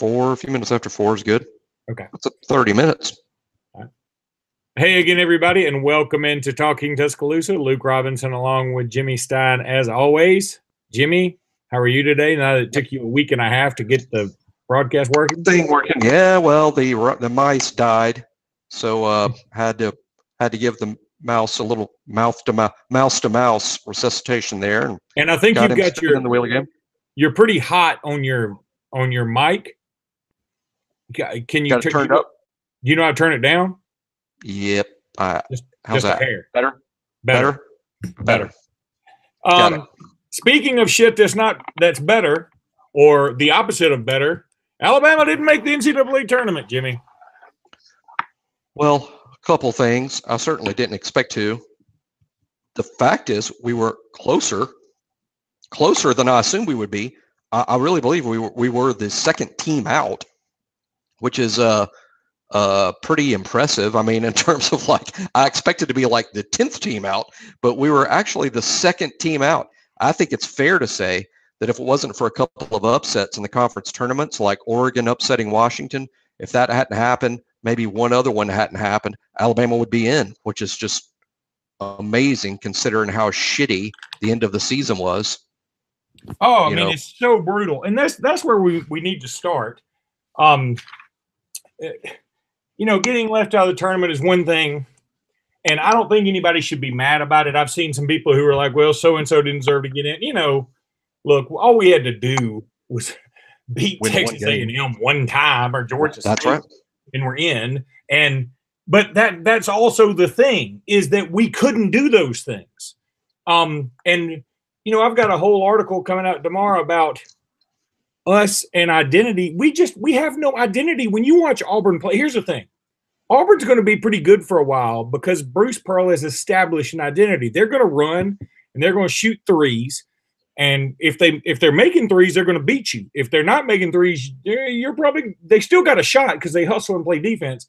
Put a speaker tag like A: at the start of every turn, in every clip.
A: A few minutes after 4 is good.
B: Okay.
A: That's 30 minutes.
B: Hey again, everybody, and welcome into Talking Tuscaloosa. Luke Robinson along with Jimmy Stein as always. Jimmy, how are you today? Now that it took you a week and a half to get the broadcast working?
A: Thing working. Yeah, well, the mice died, so had to give the mouse a little mouse to mouse resuscitation there.
B: And I think you've got
A: in the wheel again.
B: You're pretty hot on your mic. Can you
A: turn it up?
B: Do you know how to turn it down?
A: Yep. How's
B: just
A: that?
B: A hair.
A: Better.
B: Speaking of shit that's better, or the opposite of better, Alabama didn't make the NCAA tournament, Jimmy.
A: Well, a couple things. I certainly didn't expect to. The fact is, we were closer than I assumed we would be. I really believe we were the second team out, which is pretty impressive. I mean, in terms of I expected to be like the 10th team out, but we were actually the second team out. I think it's fair to say that if it wasn't for a couple of upsets in the conference tournaments, like Oregon upsetting Washington, if that hadn't happened, maybe one other one hadn't happened, Alabama would be in, which is just amazing considering how shitty the end of the season was.
B: Oh, I mean, it's so brutal. And that's where we need to start. Getting left out of the tournament is one thing, and I don't think anybody should be mad about it. I've seen some people who are like, well, so-and-so didn't deserve to get in. Look, all we had to do was beat Texas A&M one time or Georgia State.
A: That's right.
B: And we're in. But that's also the thing, is that we couldn't do those things. I've got a whole article coming out tomorrow about us and identity. We have no identity. When you watch Auburn play, here's the thing. Auburn's going to be pretty good for a while because Bruce Pearl has established an identity. They're going to run and they're going to shoot threes. And if they're making threes, they're going to beat you. If they're not making threes, they still got a shot because they hustle and play defense,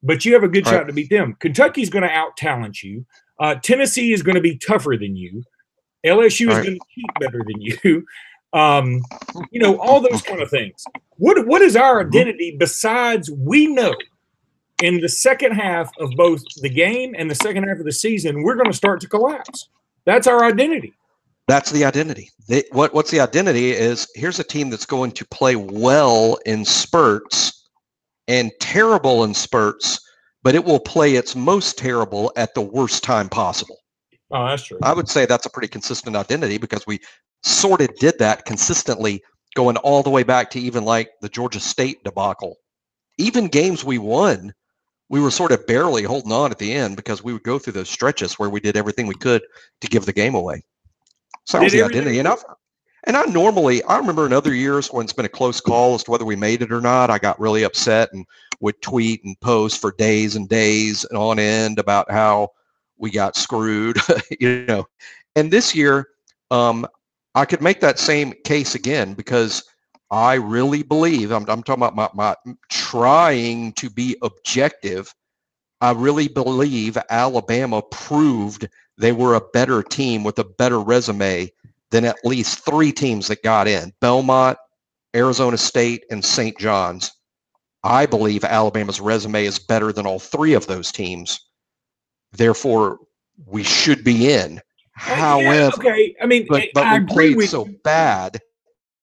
B: but you have a good shot to beat them. Kentucky's going to out-talent you. Tennessee is going to be tougher than you. LSU is going to cheat better than you. All those kind of things. What is our identity besides we know in the second half of both the game and the second half of the season, we're going to start to collapse. That's our identity.
A: That's the identity. What's the identity is, here's a team that's going to play well in spurts and terrible in spurts, but it will play its most terrible at the worst time possible.
B: Oh, that's true.
A: I would say that's a pretty consistent identity because we sort of did that consistently going all the way back to even like the Georgia State debacle. Even games we won, we were sort of barely holding on at the end because we would go through those stretches where we did everything we could to give the game away. So that was the identity. And I remember in other years when it's been a close call as to whether we made it or not, I got really upset and would tweet and post for days and days and on end about how we got screwed, And this year, I could make that same case again because I really believe, I'm talking about my trying to be objective. I really believe Alabama proved they were a better team with a better resume than at least 3 teams that got in: Belmont, Arizona State, and St. John's. I believe Alabama's resume is better than all 3 of those teams. Therefore, we should be in. However, but we played so bad,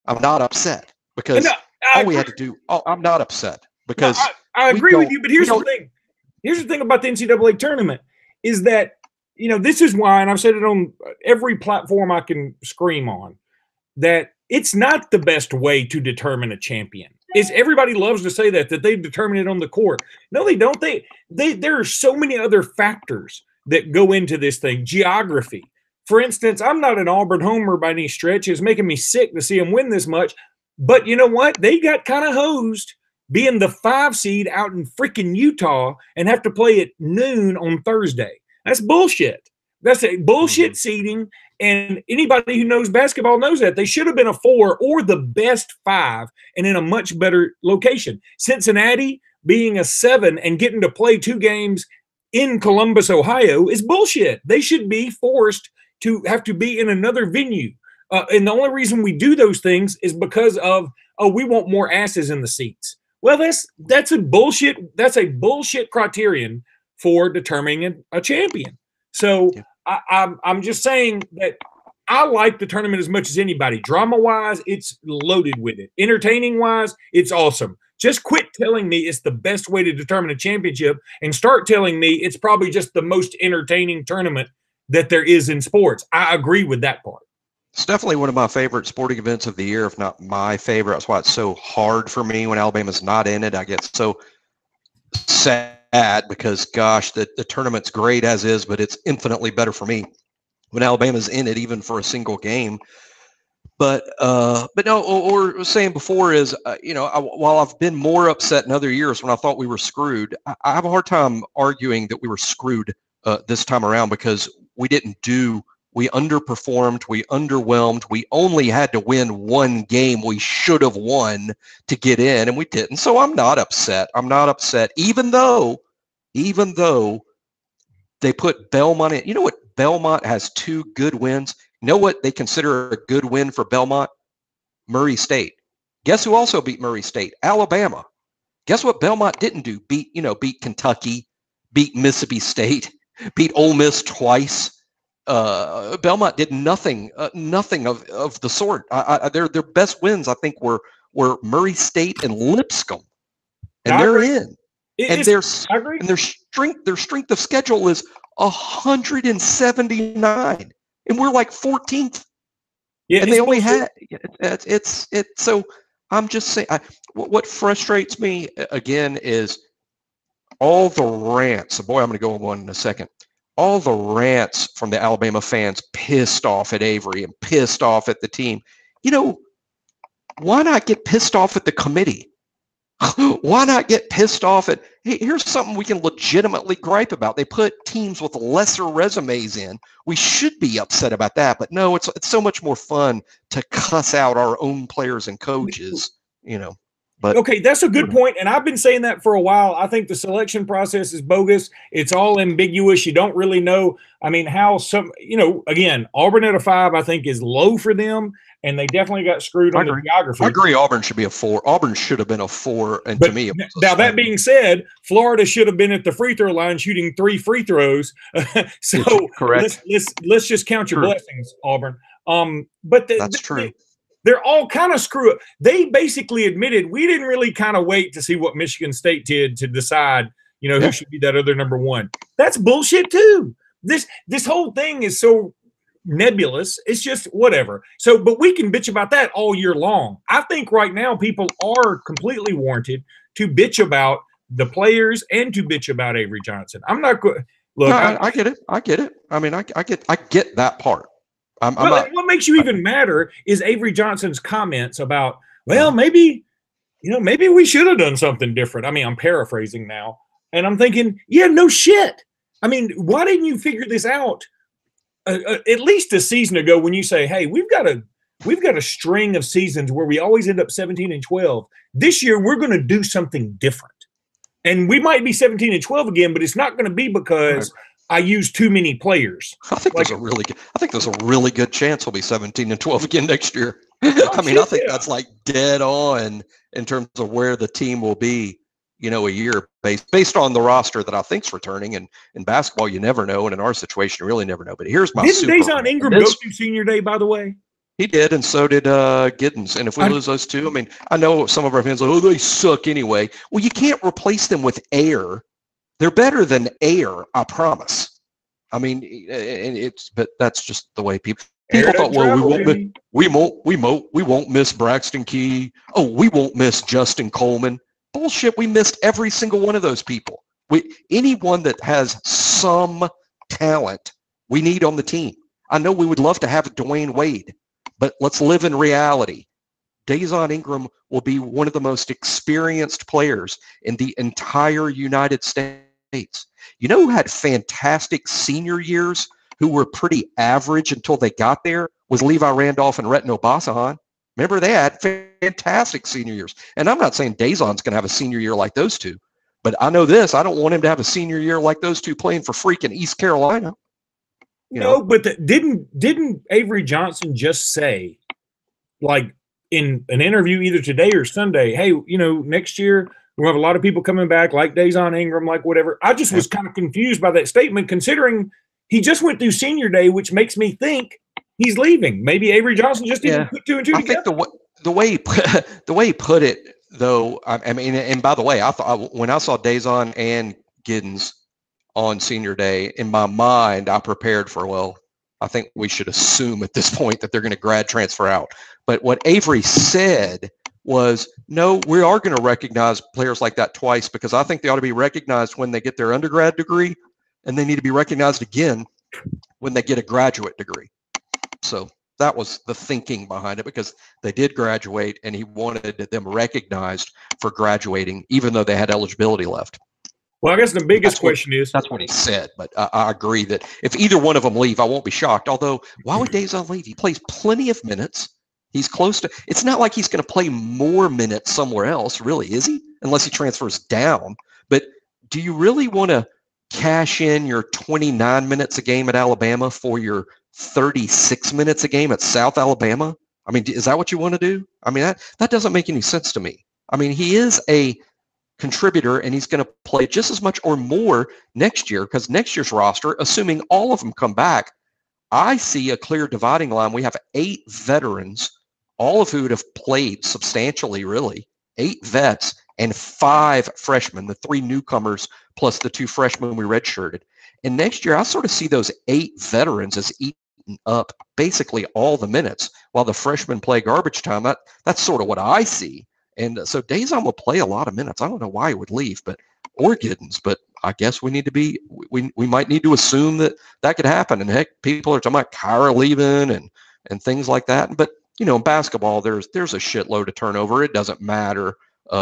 A: I'm not upset because all we had to do. I'm not upset because
B: I agree with you. But here's the thing. Here's the thing about the NCAA tournament is that, this is why, and I've said it on every platform I can scream on, that it's not the best way to determine a champion. Everybody loves to say that they determine it on the court. No, they don't. There are so many other factors that go into this thing. Geography. For instance, I'm not an Auburn homer by any stretch. It's making me sick to see them win this much. But you know what? They got kind of hosed being the 5 seed out in freaking Utah and have to play at noon on Thursday. That's bullshit. That's a bullshit seeding. And anybody who knows basketball knows that. They should have been a 4 or the best 5 and in a much better location. Cincinnati being a 7 and getting to play 2 games in Columbus, Ohio is bullshit. They should be forced to have to be in another venue. And the only reason we do those things is because of, oh, we want more asses in the seats. Well, that's a bullshit. That's a bullshit criterion for determining a champion. So I'm just saying that I like the tournament as much as anybody. Drama-wise, it's loaded with it. Entertaining-wise, it's awesome. Just quit telling me it's the best way to determine a championship and start telling me it's probably just the most entertaining tournament that there is in sports. I agree with that part.
A: It's definitely one of my favorite sporting events of the year, if not my favorite. That's why it's so hard for me when Alabama's not in it. I get so sad because, gosh, the tournament's great as is, but it's infinitely better for me when Alabama's in it, even for a single game. But no, what I was saying before is, while I've been more upset in other years when I thought we were screwed, I have a hard time arguing that we were screwed this time around because we underperformed, we underwhelmed, we only had to win one game we should have won to get in, and we didn't. So I'm not upset. Even though they put Belmont in. You know what? Belmont has 2 good wins. You know what they consider a good win for Belmont? Murray State. Guess who also beat Murray State? Alabama. Guess what Belmont didn't do? Beat Kentucky, beat Mississippi State, beat Ole Miss twice. Belmont did nothing of the sort. Their best wins, I think, were Murray State and Lipscomb, and they're in. And their strength of schedule is 179, and we're like 14th. Yeah, and they only had it's so. I'm just saying. What frustrates me again is all the rants. Boy, I'm going to go on one in a second. All the rants from the Alabama fans pissed off at Avery and pissed off at the team. Why not get pissed off at the committee? Why not get pissed off at, hey, here's something we can legitimately gripe about. They put teams with lesser resumes in. We should be upset about that. But no, it's so much more fun to cuss out our own players and coaches, But
B: okay, that's a good point, and I've been saying that for a while. I think the selection process is bogus. It's all ambiguous. You don't really know. I mean, how again, Auburn at a 5, I think, is low for them, and they definitely got screwed on the geography.
A: I agree. Auburn should be a 4. Auburn should have been a 4, and to me,
B: now that being said, Florida should have been at the free throw line shooting 3 free throws. So
A: correct.
B: Let's just count your blessings, Auburn. But
A: that's true.
B: They're all kind of screw up. They basically admitted we didn't really kind of wait to see what Michigan State did to decide, who should be that other number 1. That's bullshit too. This whole thing is so nebulous. It's just whatever. So, but we can bitch about that all year long. I think right now people are completely warranted to bitch about the players and to bitch about Avery Johnson. I'm not good. Look,
A: I get it. I mean, I get that part.
B: What makes you even madder is Avery Johnson's comments about, well, maybe we should have done something different. I mean, I'm paraphrasing now, and I'm thinking, yeah, no shit. I mean, why didn't you figure this out at least a season ago when you say, hey, we've got a string of seasons where we always end up 17-12. This year, we're going to do something different. And we might be 17-12 again, but it's not going to be because I use too many players.
A: I think there's a really good chance we'll be 17-12 again next year. I mean, I think that's like dead on in terms of where the team will be, a year based on the roster that I think's returning. And in basketball, you never know, and in our situation, you really never know. But here's my
B: Didn't Daeson Ingram go to senior day, by the way?
A: He did, and so did Giddens. And if we lose those two, I mean, I know some of our fans are like, oh, they suck anyway. Well, you can't replace them with air. They're better than air, I promise. I mean, but that's just the way people thought. Well, we won't miss Braxton Key. Oh, we won't miss Justin Coleman. Bullshit. We missed every single one of those people. Anyone that has some talent, we need on the team. I know we would love to have Dwayne Wade, but let's live in reality. Daeson Ingram will be one of the most experienced players in the entire United States. Who had fantastic senior years, who were pretty average until they got there, was Levi Randolph and Retno Basahan. Remember, they had fantastic senior years. And I'm not saying Daeson's going to have a senior year like those two, but I know this. I don't want him to have a senior year like those two playing for freaking East Carolina.
B: No, but didn't Avery Johnson just say, like in an interview either today or Sunday, hey, next year we'll have a lot of people coming back, like Dazon Ingram, like whatever. I just was kind of confused by that statement, considering he just went through senior day, which makes me think he's leaving. Maybe Avery Johnson just didn't put 2 and 2 together.
A: I think the way he put it, though, I mean, and by the way, I thought when I saw Dazon and Giddens on senior day, in my mind, I prepared for, well, I think we should assume at this point that they're going to grad transfer out. But what Avery said was, no, we are going to recognize players like that twice, because I think they ought to be recognized when they get their undergrad degree, and they need to be recognized again when they get a graduate degree. So that was the thinking behind it, because they did graduate and he wanted them recognized for graduating, even though they had eligibility left.
B: Well, I guess the biggest question is...
A: That's what he said, but I agree that if either one of them leave, I won't be shocked. Although, why would Dazon leave? He plays plenty of minutes. He's close to... It's not like he's going to play more minutes somewhere else, really, is he? Unless he transfers down. But do you really want to cash in your 29 minutes a game at Alabama for your 36 minutes a game at South Alabama? I mean, is that what you want to do? I mean, that doesn't make any sense to me. I mean, he is a contributor, and he's going to play just as much or more next year, because next year's roster, assuming all of them come back, I see a clear dividing line. We have 8 veterans, all of who have played substantially, really, 8 vets and 5 freshmen, the 3 newcomers plus the 2 freshmen we redshirted. And next year, I sort of see those 8 veterans as eating up basically all the minutes, while the freshmen play garbage time. That's sort of what I see. And so Dazon will play a lot of minutes. I don't know why he would leave, or Giddens, but I guess we might need to assume that could happen. And heck, people are talking about Kyra leaving and things like that. But in basketball, there's a shitload of turnover. It doesn't matter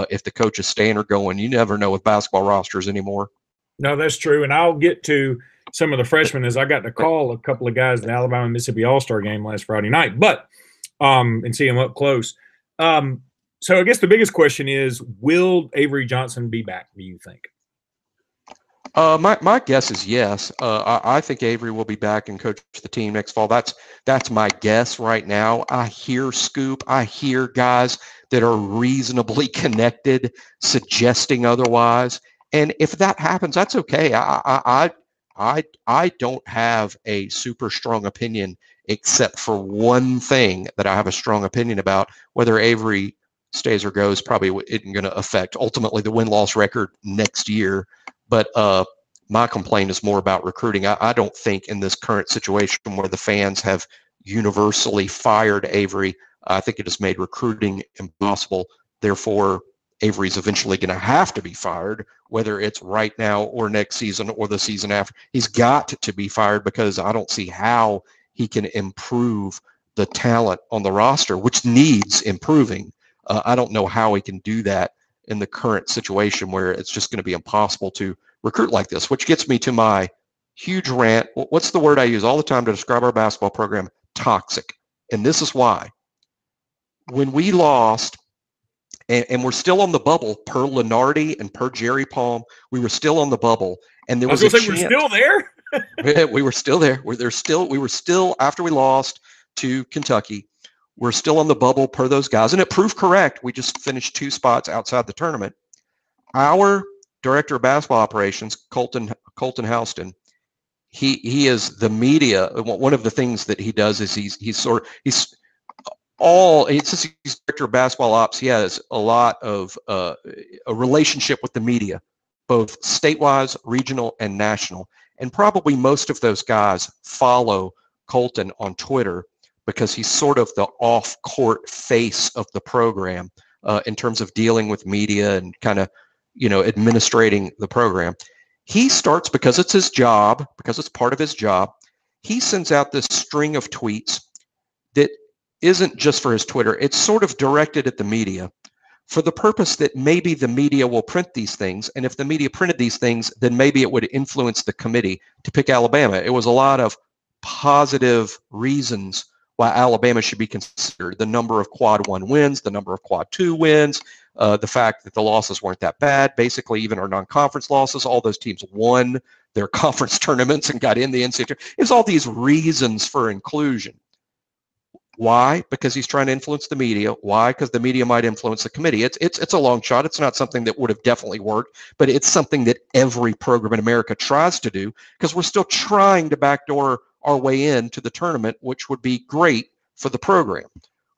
A: if the coach is staying or going. You never know with basketball rosters anymore.
B: No, that's true. And I'll get to some of the freshmen, as I got to call a couple of guys in the Alabama Mississippi All-Star game last Friday night, but and see them up close. So I guess the biggest question is, will Avery Johnson be back, do you think?
A: My guess is yes. I think Avery will be back and coach the team next fall. That's my guess right now. I hear Scoop. I hear guys that are reasonably connected suggesting otherwise. And if that happens, that's okay. I don't have a super strong opinion, except for one thing that I have a strong opinion about. Whether Avery stays or goes probably isn't going to affect ultimately the win-loss record next year. But my complaint is more about recruiting. I don't think in this current situation where the fans have universally fired Avery, I think it has made recruiting impossible. Therefore, Avery's eventually going to have to be fired, whether it's right now or next season or the season after. He's got to be fired, because I don't see how he can improve the talent on the roster, which needs improving. I don't know how he can do that in the current situation where it's just going to be impossible to recruit like this, which gets me to my huge rant. What's the word I use all the time to describe our basketball program? Toxic. And this is why. When we lost, and we're still on the bubble per Lenardi and per Jerry Palm, we were still on the bubble. And there was a chance.
B: We're still there?
A: We were still there. We were still, after we lost to Kentucky, we're still on the bubble per those guys, and it proved correct. We just finished 2 spots outside the tournament. Our director of basketball operations, Colton Houston, he is the media. One of the things that he does is he's director of basketball ops. He has a lot of a relationship with the media, both statewide, regional, and national. And probably most of those guys follow Colton on Twitter, because he's sort of the off-court face of the program in terms of dealing with media and kind of, administrating the program. He starts, because it's his job, because it's part of his job, he sends out this string of tweets that isn't just for his Twitter. It's sort of directed at the media for the purpose that maybe the media will print these things. And if the media printed these things, then maybe it would influence the committee to pick Alabama. It was a lot of positive reasons why Alabama should be considered: the number of quad 1 wins, the number of quad 2 wins, the fact that the losses weren't that bad. Basically, even our non-conference losses, all those teams won their conference tournaments and got in the NCAA tournament. It's all these reasons for inclusion. Why? Because he's trying to influence the media. Why? Because the media might influence the committee. It's a long shot. It's not something that would have definitely worked, but it's something that every program in America tries to do, because we're still trying to backdoor our way into the tournament, which would be great for the program.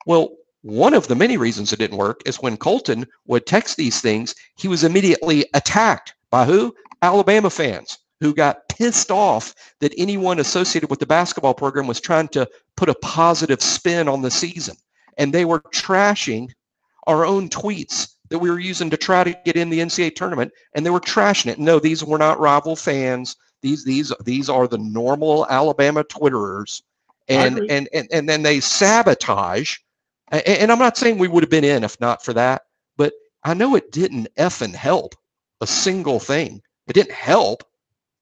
A: Well, one of the many reasons it didn't work is when Colton would text these things, he was immediately attacked by who? Alabama fans, who got pissed off that anyone associated with the basketball program was trying to put a positive spin on the season. And they were trashing our own tweets that we were using to try to get in the NCAA tournament, and they were trashing it. No, these were not rival fans. These are the normal Alabama Twitterers. And then they sabotage. And I'm not saying we would have been in if not for that, but I know it didn't effing help a single thing. It didn't help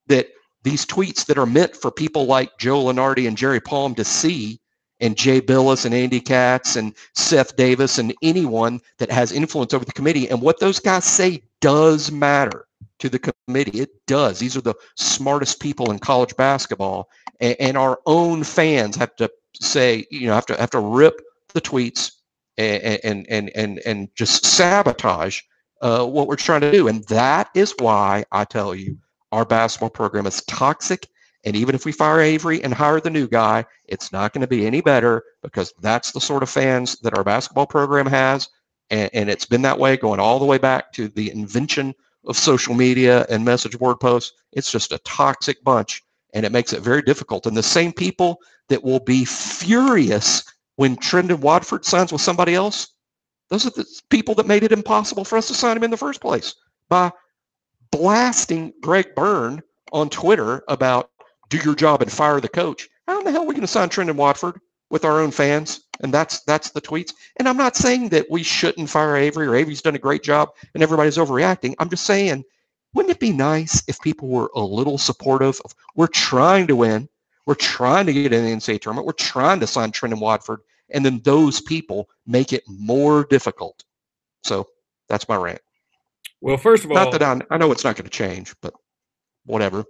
A: that these tweets that are meant for people like Joe Lunardi and Jerry Palm to see, and Jay Billis and Andy Katz and Seth Davis and anyone that has influence over the committee, and what those guys say does matter to the committee. It does. These are the smartest people in college basketball, and our own fans have to say, have to rip the tweets and just sabotage what we're trying to do. And that is why I tell you, our basketball program is toxic. And even if we fire Avery and hire the new guy, it's not going to be any better, because that's the sort of fans that our basketball program has. And it's been that way going all the way back to the invention of social media and message board posts. It's just a toxic bunch, and it makes it very difficult. And the same people that will be furious when Trendon Watford signs with somebody else, those are the people that made it impossible for us to sign him in the first place by blasting Greg Byrne on Twitter about do your job and fire the coach. How in the hell are we going to sign Trendon Watford with our own fans? And that's the tweets. And I'm not saying that we shouldn't fire Avery, or Avery's done a great job and everybody's overreacting. I'm just saying, wouldn't it be nice if people were a little supportive of, we're trying to win, we're trying to get in the NCAA tournament, we're trying to sign Trendon Watford, and then those people make it more difficult. So that's my rant.
B: Well, first of all,
A: not that I know it's not going to change, but whatever.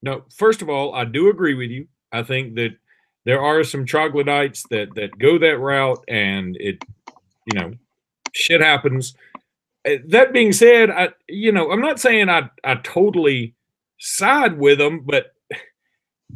B: No, first of all, I do agree with you. I think that there are some troglodytes that go that route, and it, shit happens. That being said, I'm not saying I totally side with them, but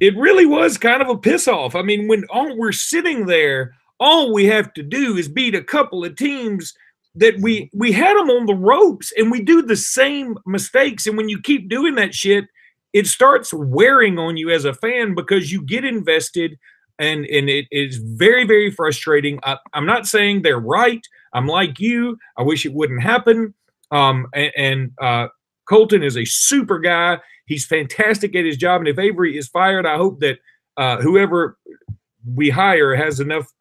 B: it really was kind of a piss off. I mean, when we're sitting there, all we have to do is beat a couple of teams that we had them on the ropes, and we do the same mistakes. And when you keep doing that shit, it starts wearing on you as a fan, because you get invested, and it is very, very frustrating. I'm not saying they're right. I'm like you. I wish it wouldn't happen. Colton is a super guy. He's fantastic at his job. And if Avery is fired, I hope that whoever we hire has enough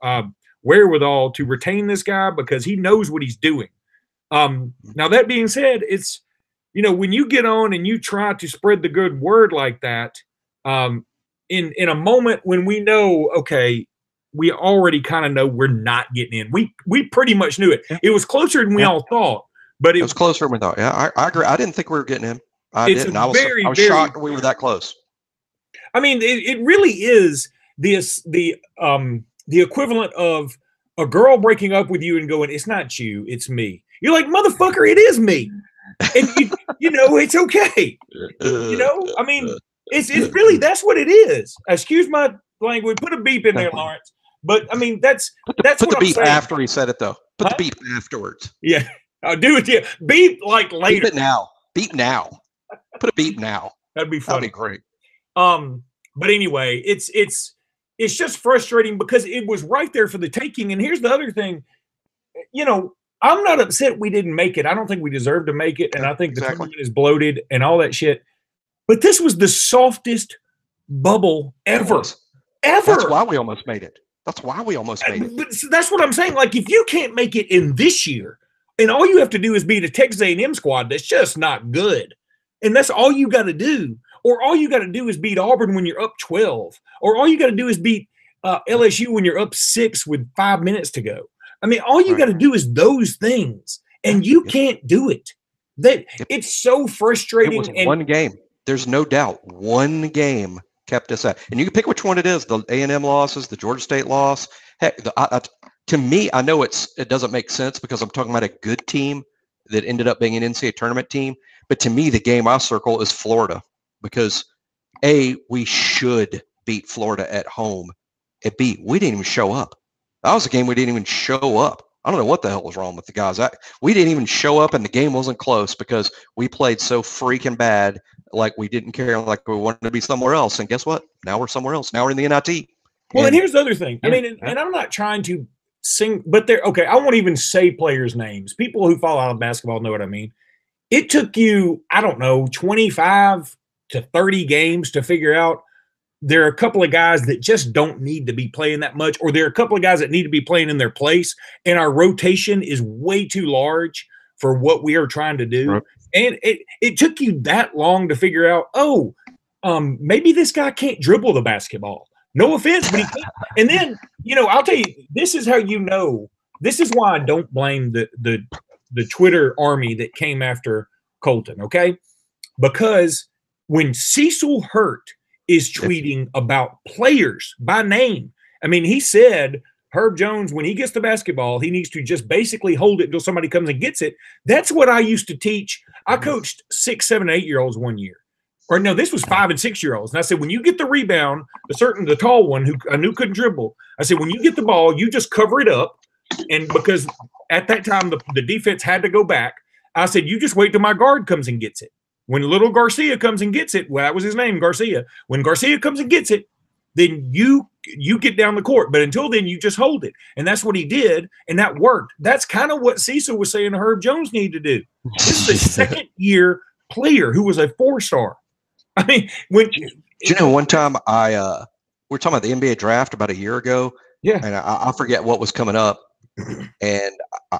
B: wherewithal to retain this guy, because he knows what he's doing. Now, that being said, it's, when you get on and you try to spread the good word like that, in a moment when we know, okay, we already kind of know we're not getting in. We pretty much knew it. It was closer than we all thought, but it was
A: closer than we thought. Yeah, I agree. I didn't think we were getting in. I didn't. I was shocked we were that close.
B: I mean, it really is the equivalent of a girl breaking up with you and going, "It's not you, it's me." You're like, "Motherfucker, it is me," and it's okay. I mean, it's really, that's what it is. Excuse my language. Put a beep in there, Lawrence. But I mean, that's
A: put the
B: what
A: beep
B: I'm saying.
A: After he said it, though. Put the beep afterwards.
B: Yeah, I'll do it to you. Beep like later.
A: Beep it now. Beep now. Put a beep now.
B: That'd be funny.
A: That'd be great.
B: But anyway, it's just frustrating, because it was right there for the taking. And here's the other thing, I'm not upset we didn't make it. I don't think we deserve to make it, and I think the tournament is bloated and all that shit. But this was the softest bubble ever. Ever.
A: That's why we almost made it. But
B: that's what I'm saying. Like, if you can't make it in this year, and all you have to do is beat a Texas A&M squad that's just not good, and that's all you got to do, or all you got to do is beat Auburn when you're up 12, or all you got to do is beat LSU when you're up 6 with 5 minutes to go. I mean, all you got to do is those things, and you can't do it. It's so frustrating.
A: It was one game. There's no doubt. One game kept us out. And you can pick which one it is, the A&M losses, the Georgia State loss. Heck, to me, I know it doesn't make sense because I'm talking about a good team that ended up being an NCAA tournament team. But to me, the game I circle is Florida because, A, we should beat Florida at home. And B, we didn't even show up. That was a game we didn't even show up. I don't know what the hell was wrong with the guys. We didn't even show up, and the game wasn't close because we played so freaking bad, like we didn't care, like we wanted to be somewhere else. And guess what? Now we're somewhere else. Now we're in the NIT.
B: Well, and here's the other thing. I mean, and I'm not trying to sing, but I won't even say players' names. People who follow out of basketball know what I mean. It took you, I don't know, 25 to 30 games to figure out there are a couple of guys that just don't need to be playing that much, or there are a couple of guys that need to be playing in their place, and our rotation is way too large for what we are trying to do. Right. And it took you that long to figure out, maybe this guy can't dribble the basketball. No offense, but he can't. And then, I'll tell you, this is how you know. This is why I don't blame the Twitter army that came after Colton, okay? Because when Cecil Hurt is tweeting about players by name. I mean, he said Herb Jones, when he gets the basketball, he needs to just basically hold it until somebody comes and gets it. That's what I used to teach. I coached 6, 7, 8-year-olds one year. Or no, this was 5 and 6-year-olds. And I said, when you get the rebound, the tall one who I knew couldn't dribble, I said, when you get the ball, you just cover it up. And because at that time, the defense had to go back, I said, you just wait till my guard comes and gets it. When little Garcia comes and gets it, well, that was his name, Garcia. When Garcia comes and gets it, then you get down the court. But until then, you just hold it. And that's what he did, and that worked. That's kind of what Cecil was saying Herb Jones needed to do. This is a second-year player who was a 4-star. I mean,
A: one time we were talking about the NBA draft about a year ago, and I forget what was coming up. And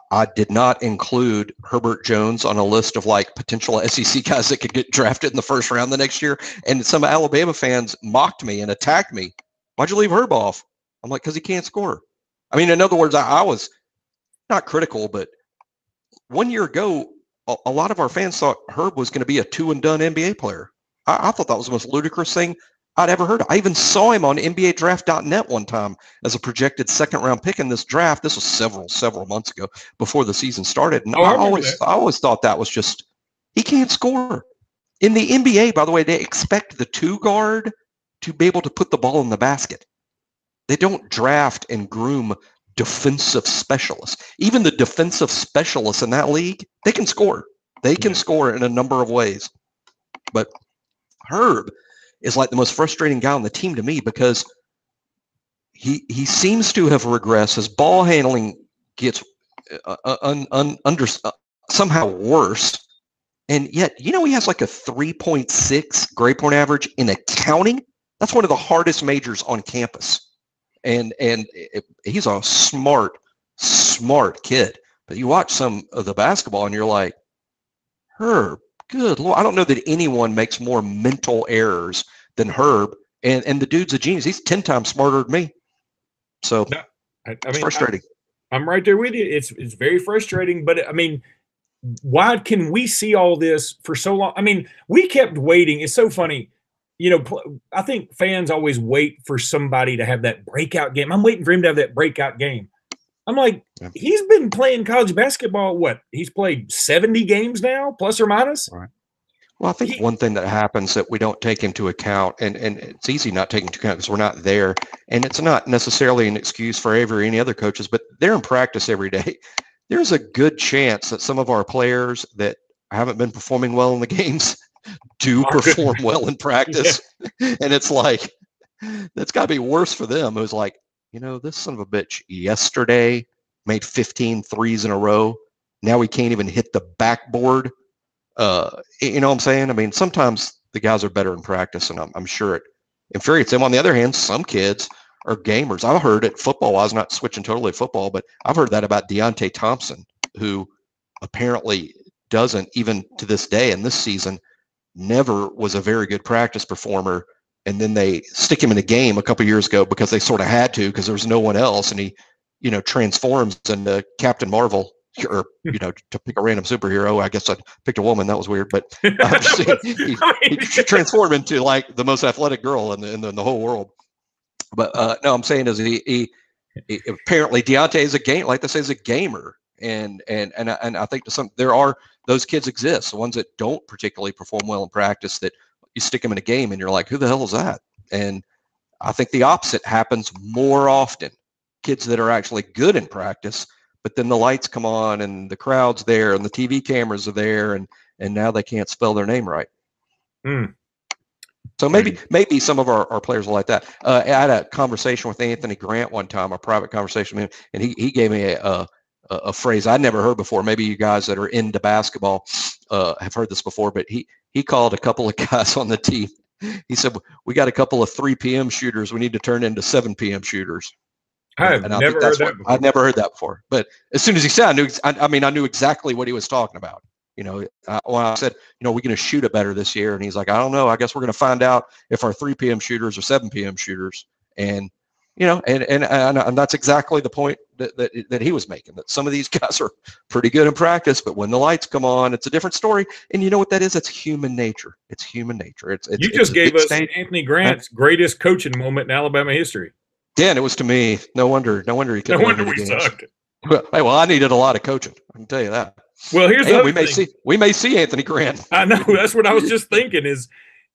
A: I did not include Herbert Jones on a list of like potential SEC guys that could get drafted in the first round the next year. And some Alabama fans mocked me and attacked me. Why'd you leave Herb off? I'm like, because he can't score. I mean, in other words, I was not critical, but 1 year ago, a lot of our fans thought Herb was going to be a 2-and-done NBA player. I thought that was the most ludicrous thing I'd ever heard. I even saw him on NBADraft.net one time as a projected second-round pick in this draft. This was several months ago before the season started. And I always thought that was just, he can't score. In the NBA, by the way, they expect the 2-guard to be able to put the ball in the basket. They don't draft and groom defensive specialists. Even the defensive specialists in that league, they can score. They can score in a number of ways. But Herb is like the most frustrating guy on the team to me because he seems to have regressed. His ball handling gets somehow worse. And yet, he has like a 3.6 grade point average in accounting. That's one of the hardest majors on campus. And he's a smart kid. But you watch some of the basketball and you're like, Herb, good Lord. I don't know that anyone makes more mental errors than Herb. And the dude's a genius. He's 10 times smarter than me. So it's frustrating.
B: I'm right there with you. It's very frustrating. But, I mean, why can we see all this for so long? I mean, we kept waiting. It's so funny. I think fans always wait for somebody to have that breakout game. I'm waiting for him to have that breakout game. I'm like, he's been playing college basketball, what? He's played 70 games now, plus or minus?
A: Right. Well, I think one thing that happens that we don't take into account, and it's easy not taking into account because we're not there, and it's not necessarily an excuse for Avery or any other coaches, but they're in practice every day. There's a good chance that some of our players that haven't been performing well in the games do perform well in practice. Yeah. And it's like, that's got to be worse for them. It was like, this son of a bitch yesterday made 15 threes in a row. Now he can't even hit the backboard. You know what I'm saying? I mean, sometimes the guys are better in practice, and I'm sure it infuriates them. On the other hand, some kids are gamers. I've heard it football. I was not switching totally football, but I've heard that about Deontay Thompson, who apparently doesn't, even to this day in this season, never was a very good practice performer. And then they stick him in a game a couple years ago because they sort of had to because there was no one else. And he, transforms into Captain Marvel or to pick a random superhero. I guess I picked a woman. That was weird, but I'm just saying, he transformed into like the most athletic girl in the whole world. But no, I'm saying is he apparently Deontay is a game, like they say, is a gamer, and I think there are those kids exist, the ones that don't particularly perform well in practice, that you stick them in a game and you're like, who the hell is that? And I think the opposite happens more often. Kids that are actually good in practice, but then the lights come on and the crowd's there and the TV cameras are there, and now they can't spell their name right. So maybe some of our players are like that. I had a conversation with Anthony Grant one time, a private conversation with him, and he gave me a phrase I'd never heard before. Maybe you guys that are into basketball have heard this before, but he called a couple of guys on the team. He said, we got a couple of 3 p.m. shooters. We need to turn into 7 p.m. shooters.
B: I've never heard that before.
A: I'd never heard that before. But as soon as he said, I knew exactly what he was talking about. When I said, we're going to shoot it better this year. And he's like, I don't know. I guess we're going to find out if our 3 p.m. shooters are 7 p.m. shooters. And, and that's exactly the point that he was making, that some of these guys are pretty good in practice, but when the lights come on, it's a different story. And you know what that is? It's human nature. It's human nature.
B: You just gave us Anthony Grant's greatest coaching moment in Alabama history.
A: Yeah, and it was to me. No wonder he couldn't.
B: No wonder we sucked.
A: Well, I needed a lot of coaching. I can tell you that.
B: Well, here's the other thing.
A: We may see Anthony Grant.
B: I know. That's what I was just thinking is,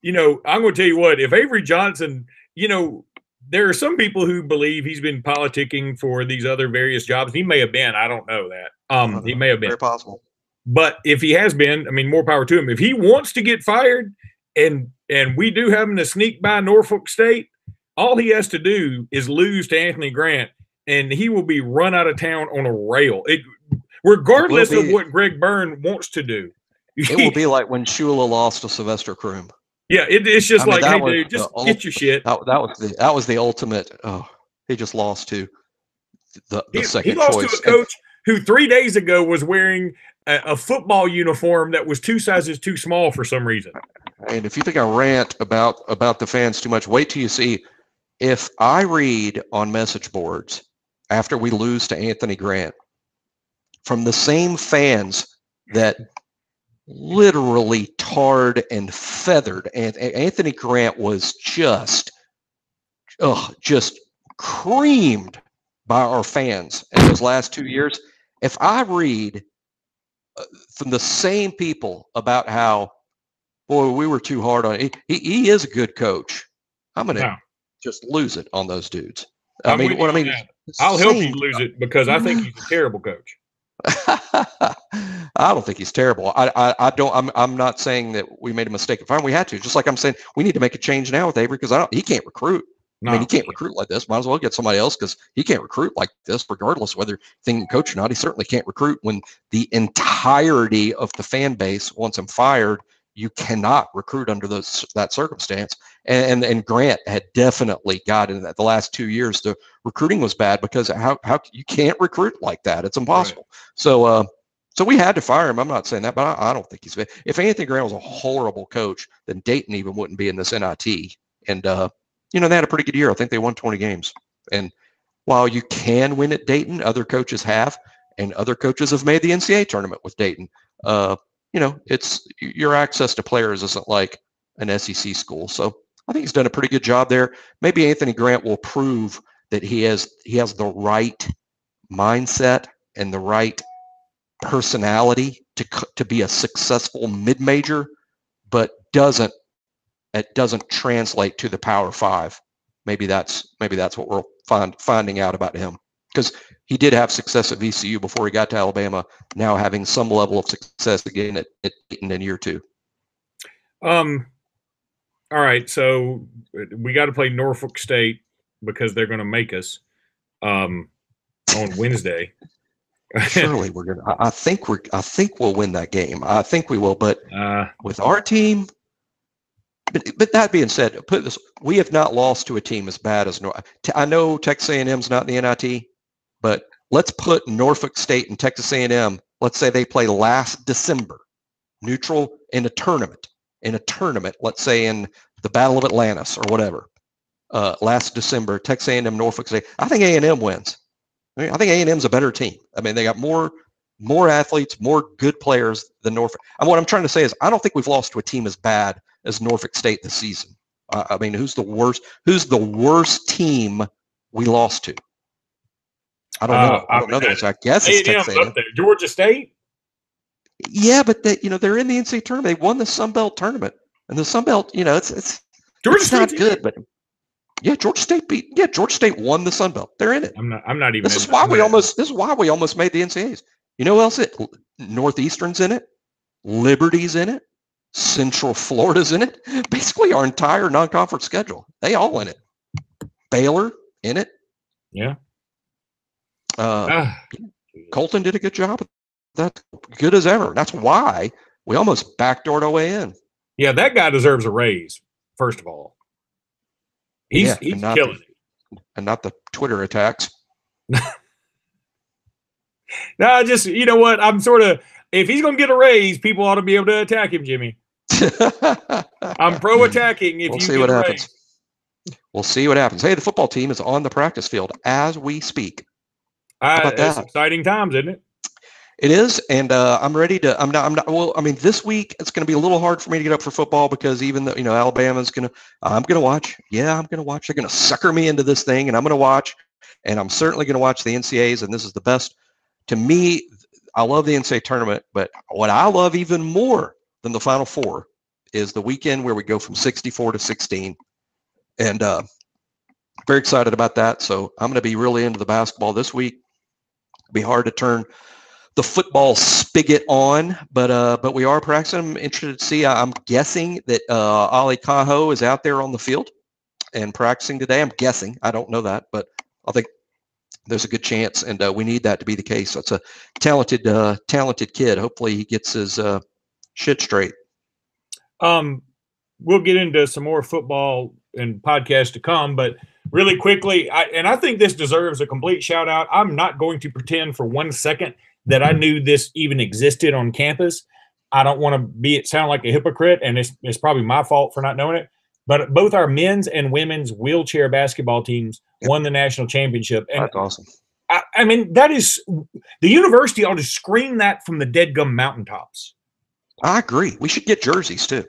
B: I'm going to tell you what, if Avery Johnson, there are some people who believe he's been politicking for these other various jobs. He may have been. I don't know that. He may have been.
A: Very possible.
B: But if he has been, more power to him. If he wants to get fired and we do have him to sneak by Norfolk State, all he has to do is lose to Anthony Grant, and he will be run out of town on a rail. Regardless of what Greg Byrne wants to do.
A: It will be like when Shula lost to Sylvester Croom.
B: Yeah, it's just hey, dude, just get your shit.
A: That was the ultimate. Oh, he just lost to the second
B: choice. He lost
A: choice.
B: to a coach who 3 days ago was wearing a football uniform that was 2 sizes too small for some reason.
A: And if you think I rant about the fans too much, wait till you see. If I read on message boards after we lose to Anthony Grant from the same fans that literally tarred and feathered, and Anthony Grant was just creamed by our fans in those last 2 years. If I read from the same people about how, boy, we were too hard on it. He is a good coach. I'm going to just lose it on those dudes.
B: I'll help you lose it because I think he's a terrible coach.
A: I don't think he's terrible. I'm not saying that we made a mistake. If we had to, just like I'm saying, we need to make a change now with Avery because he can't recruit. No, he can't recruit like this. Might as well get somebody else because he can't recruit like this, regardless whether thinking coach or not. He certainly can't recruit when the entirety of the fan base wants him fired. You cannot recruit under that circumstance. And Grant had definitely got in that. The last 2 years, the recruiting was bad because how you can't recruit like that. It's impossible. Right. So we had to fire him. I'm not saying that, but I don't think he's. If Anthony Grant was a horrible coach, then Dayton even wouldn't be in this NIT. And they had a pretty good year. I think they won 20 games. And while you can win at Dayton, other coaches have, and other coaches have made the NCAA tournament with Dayton. It's your access to players isn't like an SEC school. So I think he's done a pretty good job there. Maybe Anthony Grant will prove that he has the right mindset and the right personality to be a successful mid-major, but it doesn't translate to the Power Five. Maybe that's what we're finding out about him, because he did have success at VCU before he got to Alabama. Now having some level of success again at Dayton in year 2.
B: All right, so we got to play Norfolk State because they're going to make us on Wednesday.
A: Surely we're going to. I think we'll win that game. I think we will, but with our team. But that being said, we have not lost to a team as bad as I know Texas A&M's not in the NIT, but let's put Norfolk State and Texas A&M. Let's say they play last December, neutral in a tournament. Let's say in the Battle of Atlantis or whatever. Last December, Texas A&M, Norfolk State. I think A&M wins. I think A&M's a better team. They got more more athletes, more good players than Norfolk. And what I'm trying to say is I don't think we've lost to a team as bad as Norfolk State this season. I mean, who's the worst team we lost to? I don't know. I don't know that. I guess it's Texas A&M.
B: Up there. Georgia State?
A: Yeah, but they're in the NCAA tournament. They won the Sun Belt tournament. And the Sun Belt, it's not good, but yeah, Georgia State won the Sun Belt. They're in it.
B: I'm not even.
A: This is why we almost made the NCAAs. You know who else? Northeastern's in it. Liberty's in it. Central Florida's in it. Basically, our entire non-conference schedule. They all in it. Baylor in it.
B: Yeah.
A: Colton did a good job. That's good as ever. That's why we almost backdoored our way in.
B: Yeah, that guy deserves a raise. First of all, he's killing it,
A: and not the Twitter attacks.
B: No, just you know what? I'm sort of if he's going to get a raise, people ought to be able to attack him, Jimmy. I'm pro attacking. If
A: we'll
B: you
A: see
B: get
A: what
B: a
A: happens.
B: raise.
A: We'll see what happens. Hey, the football team is on the practice field as we speak. How about
B: It's
A: that?
B: exciting times, isn't it?
A: It is, and I'm ready to. I'm not. Well, I mean, this week it's going to be a little hard for me to get up for football because even though Alabama's going to, I'm going to watch. Yeah, I'm going to watch. They're going to sucker me into this thing, and I'm going to watch. And I'm certainly going to watch the NCAAs, and this is the best. To me, I love the NCAA tournament, but what I love even more than the Final Four is the weekend where we go from 64 to 16, and very excited about that. So I'm going to be really into the basketball this week. It'll be hard to turn the football spigot on, but we are practicing. I'm interested to see. I'm guessing that Ali Cajo is out there on the field and practicing today. I'm guessing. I don't know that, but I think there's a good chance, and we need that to be the case. So it's a talented kid. Hopefully he gets his shit straight.
B: We'll get into some more football and podcasts to come, but really quickly, I think this deserves a complete shout out. I'm not going to pretend for 1 second that I knew this even existed on campus. I don't want to sound like a hypocrite, and it's probably my fault for not knowing it. But both our men's and women's wheelchair basketball teams won the national championship. And
A: that's awesome.
B: I mean, that is the university ought to scream that from the deadgum mountaintops.
A: I agree. We should get jerseys too.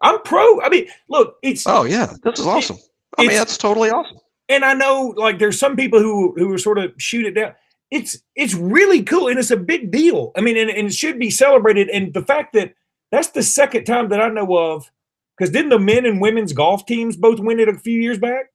B: I'm pro. I mean, look, it's.
A: Oh yeah, this is awesome. I mean, that's totally awesome.
B: And I know, like, there's some people who are sort of shoot it down. It's really cool, and it's a big deal. I mean, and it should be celebrated. And the fact that that's the second time that I know of, because didn't the men and women's golf teams both win it a few years back?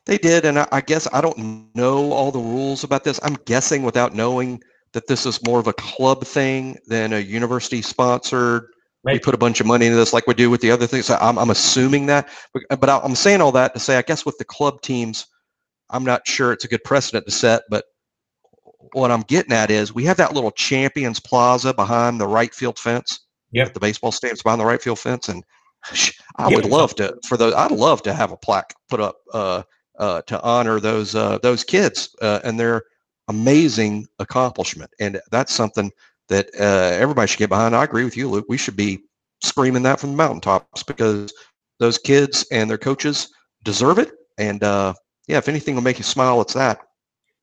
A: They did, and I guess I don't know all the rules about this. I'm guessing without knowing that this is more of a club thing than a university-sponsored. Right. We put a bunch of money into this like we do with the other things. So I'm assuming that. But I'm saying all that to say I guess with the club teams, I'm not sure it's a good precedent to set, but what I'm getting at is we have that little Champions Plaza behind the right field fence.
B: Yep.
A: The baseball stadium's behind the right field fence, and I would love to I'd love to have a plaque put up to honor those kids and their amazing accomplishment, and that's something that everybody should get behind. I agree with you, Luke. We should be screaming that from the mountaintops because those kids and their coaches deserve it. And if anything will make you smile, it's that.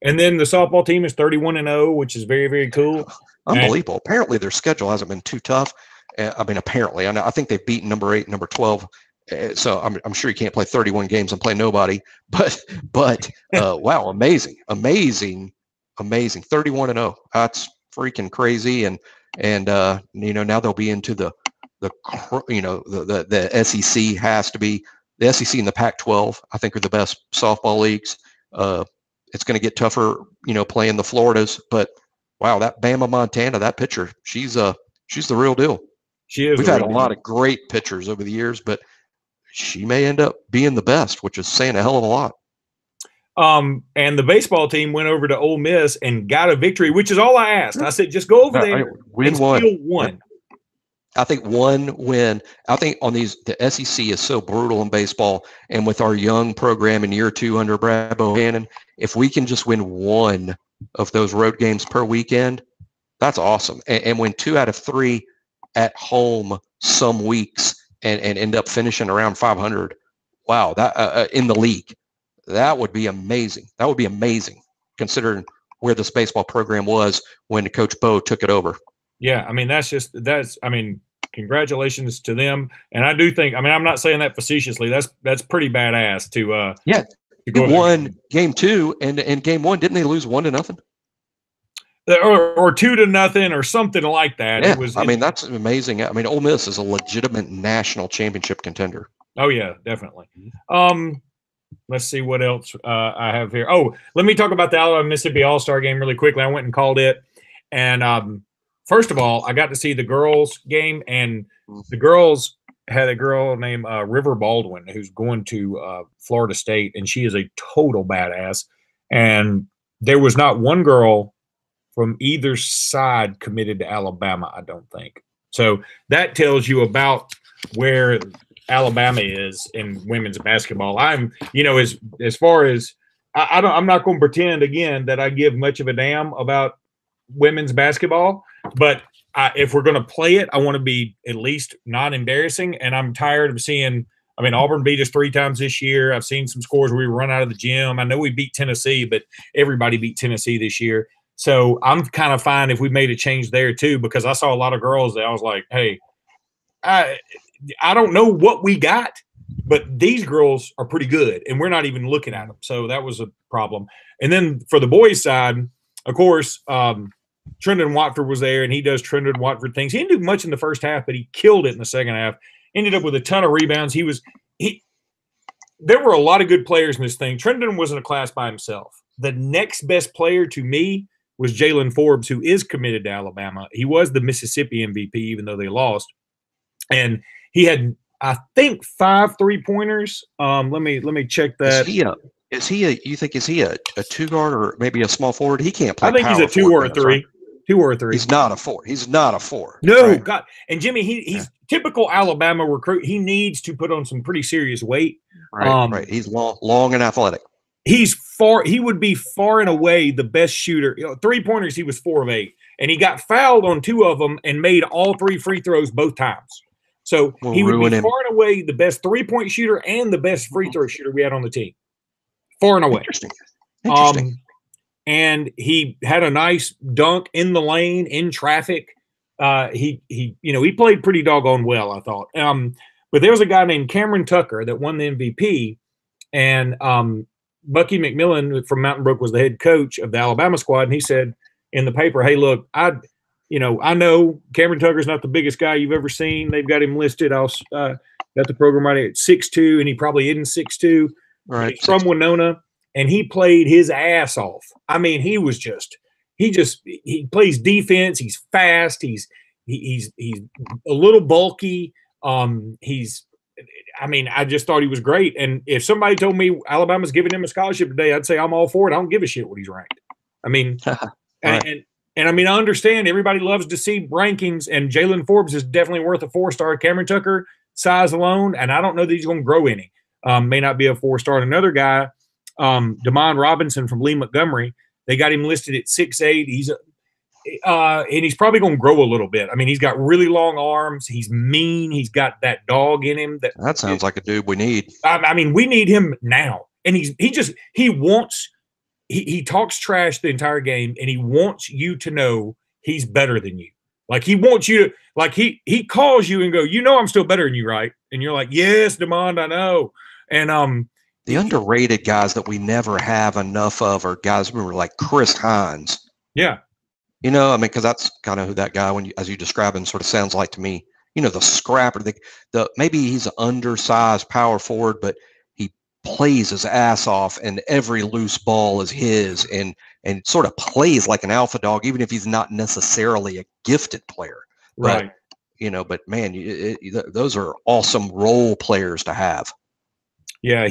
B: And then the softball team is 31-0, which is very, very cool.
A: Unbelievable. Apparently their schedule hasn't been too tough. I mean, apparently, I think they've beaten number 8, number 12. So I'm sure you can't play 31 games and play nobody. But wow, amazing, 31-0. That's freaking crazy. And now they'll be into the SEC has to be the SEC and the Pac-12. I think are the best softball leagues. It's going to get tougher, playing the Floridas. But wow, that Bama Montana, that pitcher, she's the real deal.
B: She is.
A: We've had a lot of great pitchers over the years, but she may end up being the best, which is saying a hell of a lot.
B: And the baseball team went over to Ole Miss and got a victory, which is all I asked. I said, just go over there
A: win
B: and
A: one.
B: Steal one.
A: I think one win. I think on the SEC is so brutal in baseball, and with our young program in year 2 under Brad Bohannon, if we can just win one of those road games per weekend, that's awesome. And win 2 out of 3 at home some weeks and end up finishing around 500. Wow, that in the league, that would be amazing. That would be amazing considering where this baseball program was when Coach Bo took it over.
B: Yeah, I mean, congratulations to them. And I do think, I'm not saying that facetiously. That's pretty badass to
A: They won game 2, and in game 1, didn't they lose 1-0?
B: Or 2-0 or something like that.
A: Yeah, that's amazing. Ole Miss is a legitimate national championship contender.
B: Oh yeah, definitely. Let's see what else I have here. Oh, let me talk about the Alabama Mississippi All-Star game really quickly. I went and called it, and first of all, I got to see the girls' game, and the girls had a girl named River Baldwin who's going to Florida State, and she is a total badass. And there was not one girl from either side committed to Alabama, I don't think. So that tells you about where Alabama is in women's basketball. I'm as far as I'm not going to pretend again that I give much of a damn about women's basketball, but if we're going to play it, I want to be at least not embarrassing. And I'm tired of seeing, Auburn beat us 3 times this year. I've seen some scores where we run out of the gym. I know we beat Tennessee, but everybody beat Tennessee this year. So I'm kind of fine if we made a change there too, because I saw a lot of girls that I was like, hey, I don't know what we got, but these girls are pretty good, and we're not even looking at them. So that was a problem. And then for the boys' side, of course, Trendon Watford was there, and he does Trendon Watford things. He didn't do much in the first half, but he killed it in the second half. Ended up with a ton of rebounds. There were a lot of good players in this thing. Trendon was in a class by himself. The next best player to me was Jalen Forbes, who is committed to Alabama. He was the Mississippi MVP, even though they lost. And he had, I think, 5 3-pointers. Let me check that.
A: Is he a 2-guard or maybe a small forward? He can't play.
B: I think he's a 2 or a 3. Right? 2 or a 3.
A: He's not a 4. He's not a 4.
B: No, right? God. And Jimmy, he's typical Alabama recruit. He needs to put on some pretty serious weight.
A: Right. Right. He's long and athletic.
B: He would be far and away the best shooter. 3-pointers, he was 4 of 8. And he got fouled on 2 of them and made all 3 free throws both times. So he would be far and away the best 3-point shooter and the best free throw shooter we had on the team. Far and away.
A: Interesting.
B: And he had a nice dunk in the lane, in traffic. He played pretty doggone well, I thought. But there was a guy named Cameron Tucker that won the MVP, and Bucky McMillan from Mountain Brook was the head coach of the Alabama squad, and he said in the paper, "Hey, look, I know Cameron Tucker's not the biggest guy you've ever seen. They've got him listed. Got the program right at 6'2", and he probably isn't 6'2".
A: Right.
B: He's from Winona, and he played his ass off. He plays defense. He's fast. He's a little bulky. I just thought he was great. And if somebody told me Alabama's giving him a scholarship today, I'd say I'm all for it. I don't give a shit what he's ranked. Right. I understand everybody loves to see rankings, and Jalen Forbes is definitely worth a 4-star. Cameron Tucker, size alone, and I don't know that he's going to grow any. May not be a 4-star. And another guy, Damon Robinson from Lee Montgomery, they got him listed at 6'8". And he's probably going to grow a little bit. He's got really long arms. He's mean. He's got that dog in him.
A: That sounds like a dude we need.
B: We need him now. And he talks trash the entire game, and he wants you to know he's better than you. Like, he wants you to, like, he calls you and go, I'm still better than you, right? And you're like, yes, Demond, I know. And
A: the underrated guys that we never have enough of are guys who were like Chris Hines.
B: Yeah.
A: Because that's kind of who that guy, as you describe him, sort of sounds like to me. The scrapper, the maybe he's an undersized power forward, but he plays his ass off, and every loose ball is his, and sort of plays like an alpha dog, even if he's not necessarily a gifted player.
B: Right.
A: But man, those are awesome role players to have.
B: Yeah,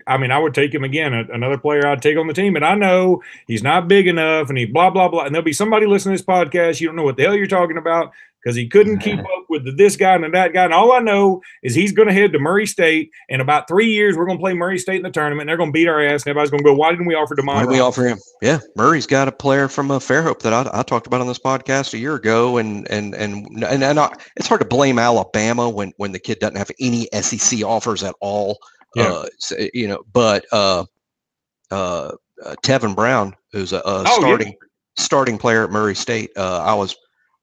B: I would take him again. Another player I'd take on the team, and I know he's not big enough, and he blah, blah, blah. And there'll be somebody listening to this podcast. You don't know what the hell you're talking about because he couldn't keep up with this guy and that guy. And all I know is he's going to head to Murray State. In about 3 years, we're going to play Murray State in the tournament, and they're going to beat our ass. And everybody's going to go, why didn't we offer DeMond?
A: Why did we offer him? Yeah, Murray's got a player from Fairhope that I talked about on this podcast a year ago, and it's hard to blame Alabama when the kid doesn't have any SEC offers at all.
B: Yeah.
A: Tevin Brown, who's a starting player at Murray State.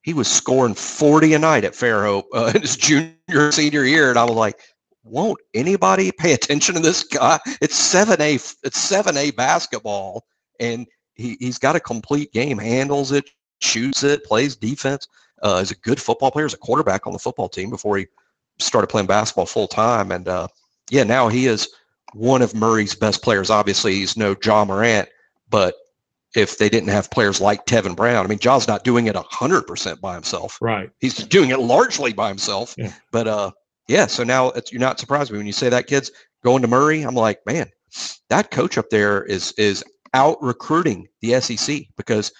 A: He was scoring 40 a night at Fairhope in his senior year, and I was like, won't anybody pay attention to this guy? It's 7A basketball, and he's got a complete game, handles it, shoots it, plays defense. Is a good football player, is a quarterback on the football team before he started playing basketball full time. And now he is one of Murray's best players. Obviously, he's no Ja Morant, but if they didn't have players like Tevin Brown, I mean, Ja's not doing it 100% by himself.
B: Right.
A: He's doing it largely by himself.
B: Yeah.
A: But so now you're not surprised me when you say that kid's going to Murray. I'm like, man, that coach up there is out recruiting the SEC, because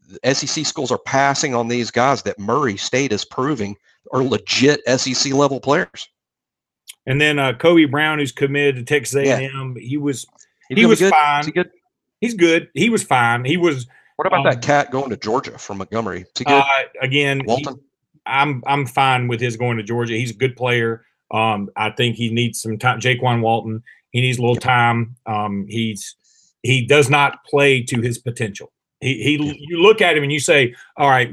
A: the SEC schools are passing on these guys that Murray State is proving are legit SEC level players.
B: And then Kobe Brown, who's committed to Texas A&M, he was
A: good?
B: fine.
A: Is he good?
B: He's good. He was fine. He was.
A: What about that cat going to Georgia from Montgomery? Is he good?
B: Again,
A: Walton?
B: I'm fine with his going to Georgia. He's a good player. I think he needs some time. Jaquan Walton, he needs a little time. He does not play to his potential. You look at him and you say, all right,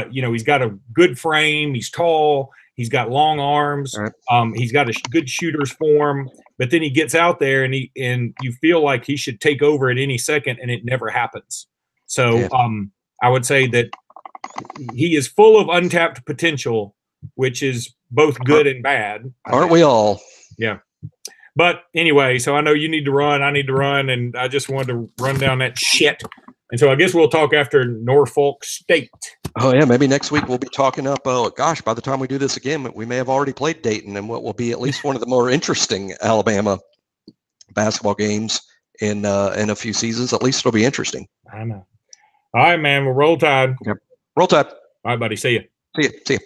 B: he's got a good frame. He's tall. He's got long arms. Right. He's got a good shooter's form. But then he gets out there and you feel like he should take over at any second, and it never happens. So I would say that he is full of untapped potential, which is both good and bad.
A: Aren't we all?
B: Yeah. But anyway, so I know you need to run. I need to run, and I just wanted to run down that shit. And so I guess we'll talk after Norfolk State.
A: Oh, yeah. Maybe next week we'll be talking up. By the time we do this again, we may have already played Dayton, and what will be at least one of the more interesting Alabama basketball games in a few seasons. At least it'll be interesting.
B: I know. All right, man. We'll roll tide.
A: Yep. Roll Tide.
B: All right, buddy. See you.
A: See you.